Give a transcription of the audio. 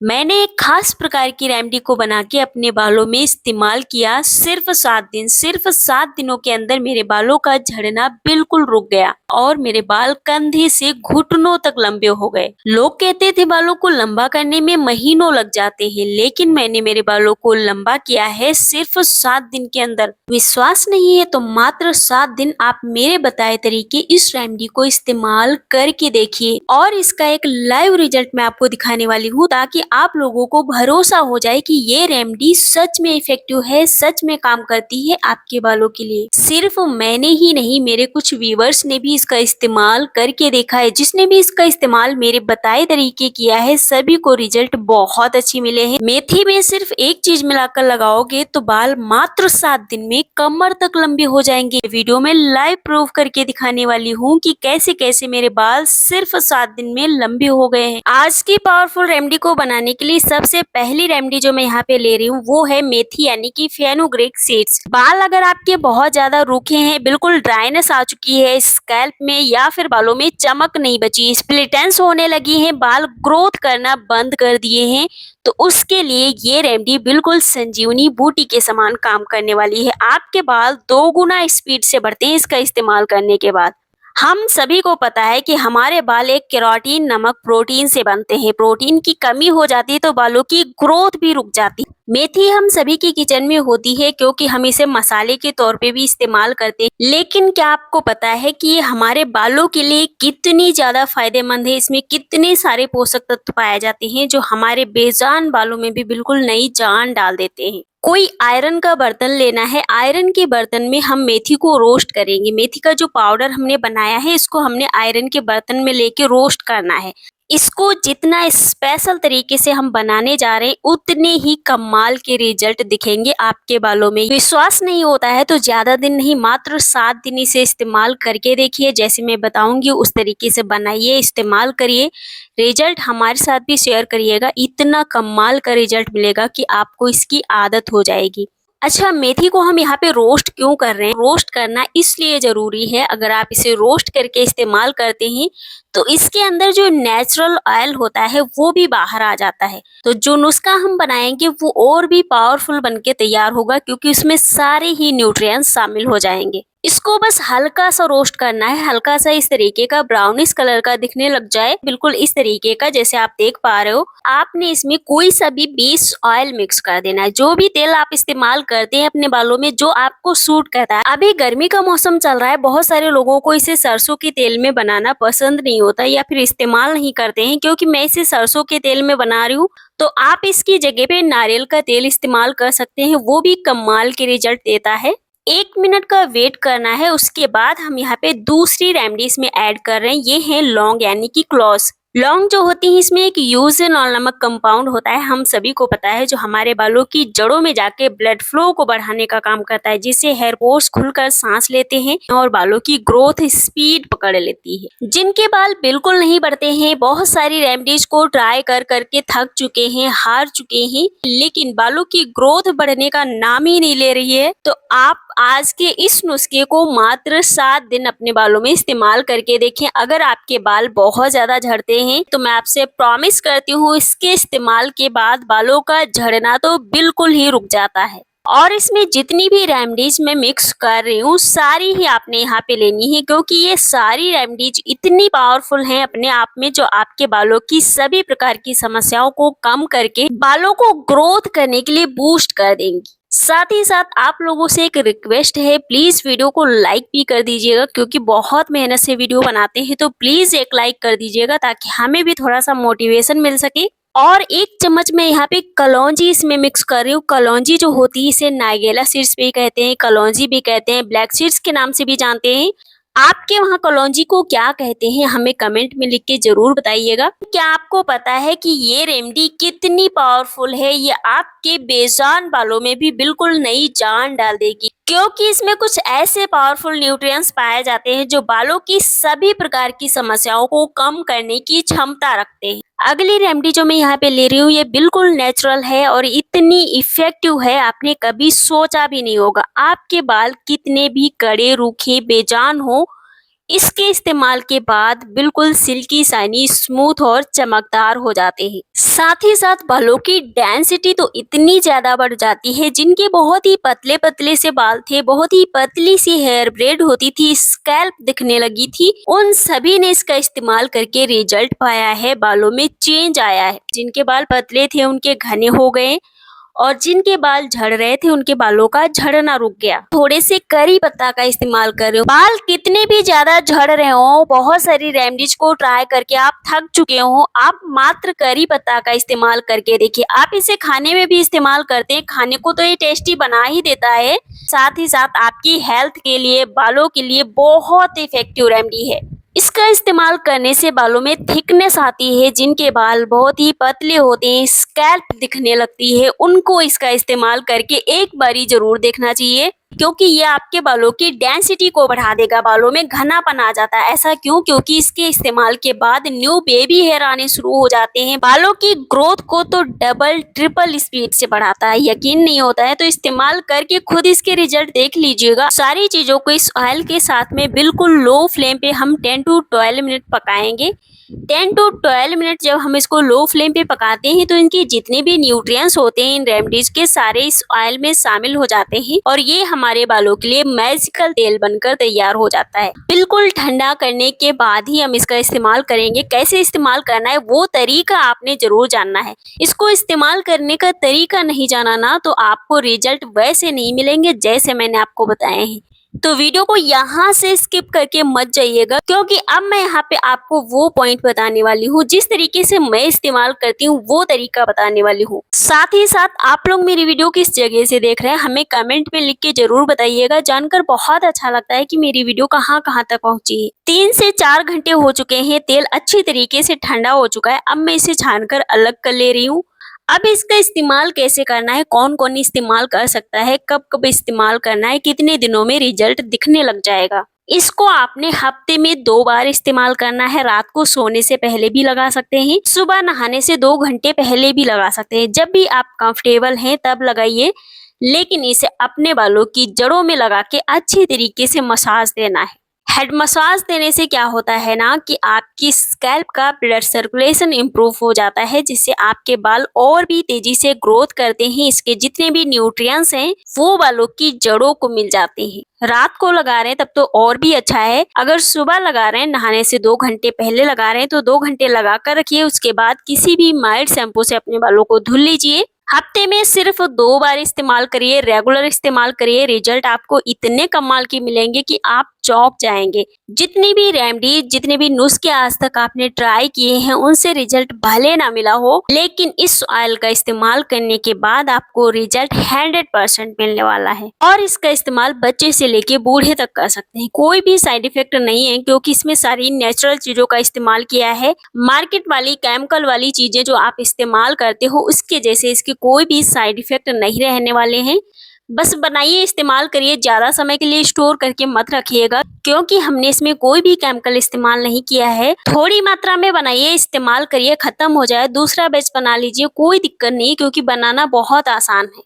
मैंने एक खास प्रकार की रेमेडी को बना के अपने बालों में इस्तेमाल किया सिर्फ 7 दिन। सिर्फ 7 दिनों के अंदर मेरे बालों का झड़ना बिल्कुल रुक गया और मेरे बाल कंधे से घुटनों तक लंबे हो गए। लोग कहते थे बालों को लंबा करने में महीनों लग जाते हैं, लेकिन मैंने मेरे बालों को लंबा किया है सिर्फ 7 दिन के अंदर। विश्वास नहीं है तो मात्र 7 दिन आप मेरे बताए तरीके इस रेमेडी को इस्तेमाल करके देखिए और इसका एक लाइव रिजल्ट मैं आपको दिखाने वाली हूँ, ताकि आप लोगों को भरोसा हो जाए कि ये रेमेडी सच में इफेक्टिव है, सच में काम करती है आपके बालों के लिए। सिर्फ मैंने ही नहीं, मेरे कुछ व्यूअर्स ने भी इसका इस्तेमाल करके देखा है। जिसने भी इसका इस्तेमाल मेरे बताए तरीके किया है, सभी को रिजल्ट बहुत अच्छे मिले हैं। मेथी में सिर्फ एक चीज मिलाकर लगाओगे तो बाल मात्र 7 दिन में कमर तक लंबे हो जाएंगे। वीडियो में लाइव प्रूफ करके दिखाने वाली हूँ कि कैसे कैसे मेरे बाल सिर्फ 7 दिन में लंबे हो गए हैं। आज की पावरफुल रेमेडी को बनाने के लिए सबसे पहली रेमेडी जो मैं यहाँ पे ले रही हूँ वो है मेथी यानी कि फेनुग्रीक सीड्स। बाल अगर आपके बहुत ज्यादा रूखे हैं, बिल्कुल ड्राइनेस आ चुकी है स्कैल्प में, या फिर बालों में चमक नहीं बची, स्प्लिटेंस होने लगी है, बाल ग्रोथ करना बंद कर दिए हैं, तो उसके लिए ये रेमेडी बिल्कुल संजीवनी बूटी के समान काम करने वाली है। आपके बाल 2 गुना स्पीड से बढ़ते हैं इसका इस्तेमाल करने के बाद। हम सभी को पता है कि हमारे बाल एक केराटिन नामक प्रोटीन से बनते हैं। प्रोटीन की कमी हो जाती है तो बालों की ग्रोथ भी रुक जाती है। मेथी हम सभी की किचन में होती है क्योंकि हम इसे मसाले के तौर पे भी इस्तेमाल करते हैं, लेकिन क्या आपको पता है कि ये हमारे बालों के लिए कितनी ज्यादा फायदेमंद है? इसमें कितने सारे पोषक तत्व पाए जाते हैं जो हमारे बेजान बालों में भी बिल्कुल नई जान डाल देते हैं। कोई आयरन का बर्तन लेना है, आयरन के बर्तन में हम मेथी को रोस्ट करेंगे। मेथी का जो पाउडर हमने बनाया है इसको हमने आयरन के बर्तन में लेके रोस्ट करना है। इसको जितना स्पेशल तरीके से हम बनाने जा रहे हैं उतने ही कमाल के रिजल्ट दिखेंगे आपके बालों में। विश्वास नहीं होता है तो ज्यादा दिन नहीं, मात्र 7 दिन इसे इस्तेमाल करके देखिए। जैसे मैं बताऊंगी उस तरीके से बनाइए, इस्तेमाल करिए, रिजल्ट हमारे साथ भी शेयर करिएगा। इतना कमाल का रिजल्ट मिलेगा कि आपको इसकी आदत हो जाएगी। अच्छा, मेथी को हम यहाँ पे रोस्ट क्यों कर रहे हैं? रोस्ट करना इसलिए जरूरी है, अगर आप इसे रोस्ट करके इस्तेमाल करते हैं तो इसके अंदर जो नेचुरल ऑयल होता है वो भी बाहर आ जाता है। तो जो नुस्खा हम बनाएंगे वो और भी पावरफुल बनके तैयार होगा, क्योंकि उसमें सारे ही न्यूट्रिएंट्स शामिल हो जाएंगे। इसको बस हल्का सा रोस्ट करना है, हल्का सा इस तरीके का ब्राउनिश कलर का दिखने लग जाए, बिल्कुल इस तरीके का जैसे आप देख पा रहे हो। आपने इसमें कोई सा भी बेस ऑयल मिक्स कर देना है। जो भी तेल आप इस्तेमाल करते हैं अपने बालों में, जो आपको सूट करता है। अभी गर्मी का मौसम चल रहा है, बहुत सारे लोगों को इसे सरसों के तेल में बनाना पसंद नहीं होता या फिर इस्तेमाल नहीं करते हैं। क्योंकि मैं इसे सरसों के तेल में बना रही हूँ, तो आप इसकी जगह पे नारियल का तेल इस्तेमाल कर सकते हैं, वो भी कमाल के रिजल्ट देता है। 1 मिनट का वेट करना है, उसके बाद हम यहाँ पे दूसरी रेमेडी इसमें ऐड कर रहे हैं। ये है लौंग यानी कि क्लोव्स। लौंग जो होती है इसमें एक यूजेनॉल नामक कंपाउंड होता है, हम सभी को पता है, जो हमारे बालों की जड़ों में जाके ब्लड फ्लो को बढ़ाने का काम करता है, जिससे हेयर पोर्स खुलकर सांस लेते हैं और बालों की ग्रोथ स्पीड पकड़ लेती है। जिनके बाल बिल्कुल नहीं बढ़ते हैं, बहुत सारी रेमेडीज को ट्राई कर करके थक चुके हैं, हार चुके हैं, लेकिन बालों की ग्रोथ बढ़ने का नाम ही नहीं ले रही है, तो आप आज के इस नुस्खे को मात्र 7 दिन अपने बालों में इस्तेमाल करके देखें। अगर आपके बाल बहुत ज्यादा झड़ते हैं तो मैं आपसे प्रॉमिस करती हूँ इसके इस्तेमाल के बाद बालों का झड़ना तो बिल्कुल ही रुक जाता है। और इसमें जितनी भी रेमेडीज मैं मिक्स कर रही हूँ सारी ही आपने यहाँ पे लेनी है, क्योंकि ये सारी रेमेडीज इतनी पावरफुल हैं अपने आप में, जो आपके बालों की सभी प्रकार की समस्याओं को कम करके बालों को ग्रोथ करने के लिए बूस्ट कर देंगी। साथ ही साथ आप लोगों से एक रिक्वेस्ट है, प्लीज वीडियो को लाइक भी कर दीजिएगा, क्योंकि बहुत मेहनत से वीडियो बनाते हैं, तो प्लीज एक लाइक कर दीजिएगा ताकि हमें भी थोड़ा सा मोटिवेशन मिल सके। और 1 चम्मच में यहाँ पे कलौंजी इसमें मिक्स कर रही हूँ। कलौंजी जो होती है इसे नाइगेला सीड्स भी कहते हैं, कलौंजी भी कहते हैं, ब्लैक सीड्स के नाम से भी जानते हैं। आपके वहाँ कलौंजी को क्या कहते हैं हमें कमेंट में लिख के जरूर बताइएगा। क्या आपको पता है कि ये रेमेडी कितनी पावरफुल है? ये आपके बेजान बालों में भी बिल्कुल नई जान डाल देगी, क्योंकि इसमें कुछ ऐसे पावरफुल न्यूट्रिएंट्स पाए जाते हैं जो बालों की सभी प्रकार की समस्याओं को कम करने की क्षमता रखते हैं। अगली रेमेडी जो मैं यहाँ पे ले रही हूँ ये बिल्कुल नेचुरल है और इतनी इफेक्टिव है आपने कभी सोचा भी नहीं होगा। आपके बाल कितने भी कड़े रूखे बेजान हो, इसके इस्तेमाल के बाद बिल्कुल सिल्की शाइनी स्मूथ और चमकदार हो जाते हैं। साथ ही साथ बालों की डेंसिटी तो इतनी ज्यादा बढ़ जाती है, जिनके बहुत ही पतले पतले से बाल थे, बहुत ही पतली सी हेयर ब्रेड होती थी, स्कैल्प दिखने लगी थी, उन सभी ने इसका इस्तेमाल करके रिजल्ट पाया है, बालों में चेंज आया है। जिनके बाल पतले थे उनके घने हो गए और जिनके बाल झड़ रहे थे उनके बालों का झड़ना रुक गया। थोड़े से करी पत्ता का इस्तेमाल कर रहे हो, बाल कितने भी ज्यादा झड़ रहे हो, बहुत सारी रेमेडीज को ट्राई करके आप थक चुके हो, आप मात्र करी पत्ता का इस्तेमाल करके देखिए। आप इसे खाने में भी इस्तेमाल करते हैं, खाने को तो ये टेस्टी बना ही देता है, साथ ही साथ आपकी हेल्थ के लिए, बालों के लिए बहुत इफेक्टिव रेमेडी है। इसका इस्तेमाल करने से बालों में थिकनेस आती है, जिनके बाल बहुत ही पतले होते हैं, स्कैल्प दिखने लगती है, उनको इसका इस्तेमाल करके एक बारी जरूर देखना चाहिए, क्योंकि ये आपके बालों की डेंसिटी को बढ़ा देगा, बालों में घनापन आ जाता है। ऐसा क्यों? क्योंकि इसके इस्तेमाल के बाद न्यू बेबी हेयर आने शुरू हो जाते हैं, बालों की ग्रोथ को तो डबल ट्रिपल स्पीड से बढ़ाता है। यकीन नहीं होता है तो इस्तेमाल करके खुद इसके रिजल्ट देख लीजिएगा। सारी चीजों को इस ऑयल के साथ में बिल्कुल लो फ्लेम पे हम 10 to 12 मिनट पकाएंगे। 10 to 12 मिनट जब हम इसको लो फ्लेम पे पकाते हैं तो इनके जितने भी न्यूट्रिएंट्स होते हैं इन रेमेडीज के, सारे इस ऑयल में शामिल हो जाते हैं और ये हमारे बालों के लिए मैजिकल तेल बनकर तैयार हो जाता है। बिल्कुल ठंडा करने के बाद ही हम इसका इस्तेमाल करेंगे। कैसे इस्तेमाल करना है वो तरीका आपने जरूर जानना है। इसको इस्तेमाल करने का तरीका नहीं जाना ना तो आपको रिजल्ट वैसे नहीं मिलेंगे जैसे मैंने आपको बताए हैं। तो वीडियो को यहाँ से स्किप करके मत जाइएगा, क्योंकि अब मैं यहाँ पे आपको वो पॉइंट बताने वाली हूँ, जिस तरीके से मैं इस्तेमाल करती हूँ वो तरीका बताने वाली हूँ। साथ ही साथ आप लोग मेरी वीडियो किस जगह से देख रहे हैं हमें कमेंट में लिख के जरूर बताइएगा। जानकर बहुत अच्छा लगता है कि मेरी वीडियो कहाँ कहाँ तक पहुँची है। 3 से 4 घंटे हो चुके हैं, तेल अच्छी तरीके से ठंडा हो चुका है। अब मैं इसे छानकर अलग कर ले रही हूँ। अब इसका इस्तेमाल कैसे करना है, कौन कौन इस्तेमाल कर सकता है, कब कब इस्तेमाल करना है, कितने दिनों में रिजल्ट दिखने लग जाएगा। इसको आपने हफ्ते में 2 बार इस्तेमाल करना है। रात को सोने से पहले भी लगा सकते हैं, सुबह नहाने से 2 घंटे पहले भी लगा सकते हैं। जब भी आप कंफर्टेबल हैं तब लगाइए, लेकिन इसे अपने बालों की जड़ों में लगा के अच्छी तरीके से मसाज देना है। हेड मसाज देने से क्या होता है ना कि आपकी स्कैल्प का ब्लड सर्कुलेशन इंप्रूव हो जाता है, जिससे आपके बाल और भी तेजी से ग्रोथ करते हैं। इसके जितने भी न्यूट्रिएंट्स हैं वो बालों की जड़ों को मिल जाते हैं। रात को लगा रहे हैं तब तो और भी अच्छा है। अगर सुबह लगा रहे हैं, नहाने से 2 घंटे पहले लगा रहे हैं तो 2 घंटे लगा कर रखिए। उसके बाद किसी भी माइल्ड शैम्पू से अपने बालों को धुल लीजिए। हफ्ते में सिर्फ 2 बार इस्तेमाल करिए, रेगुलर इस्तेमाल करिए। रिजल्ट आपको इतने कमाल के मिलेंगे कि आप चौंक जाएंगे। जितनी भी रेमेडी, जितने भी नुस्खे आज तक आपने ट्राई किए हैं उनसे रिजल्ट भले ना मिला हो, लेकिन इस ऑयल का इस्तेमाल करने के बाद आपको रिजल्ट 100% मिलने वाला है। और इसका इस्तेमाल बच्चे से लेके बूढ़े तक कर सकते हैं, कोई भी साइड इफेक्ट नहीं है, क्योंकि इसमें सारी नेचुरल चीजों का इस्तेमाल किया है। मार्केट वाली केमिकल वाली चीजें जो आप इस्तेमाल करते हो उसके जैसे इसके कोई भी साइड इफेक्ट नहीं रहने वाले हैं। बस बनाइए, इस्तेमाल करिए, ज्यादा समय के लिए स्टोर करके मत रखिएगा, क्योंकि हमने इसमें कोई भी केमिकल इस्तेमाल नहीं किया है। थोड़ी मात्रा में बनाइए, इस्तेमाल करिए, खत्म हो जाए दूसरा बैच बना लीजिए, कोई दिक्कत नहीं, क्योंकि बनाना बहुत आसान है।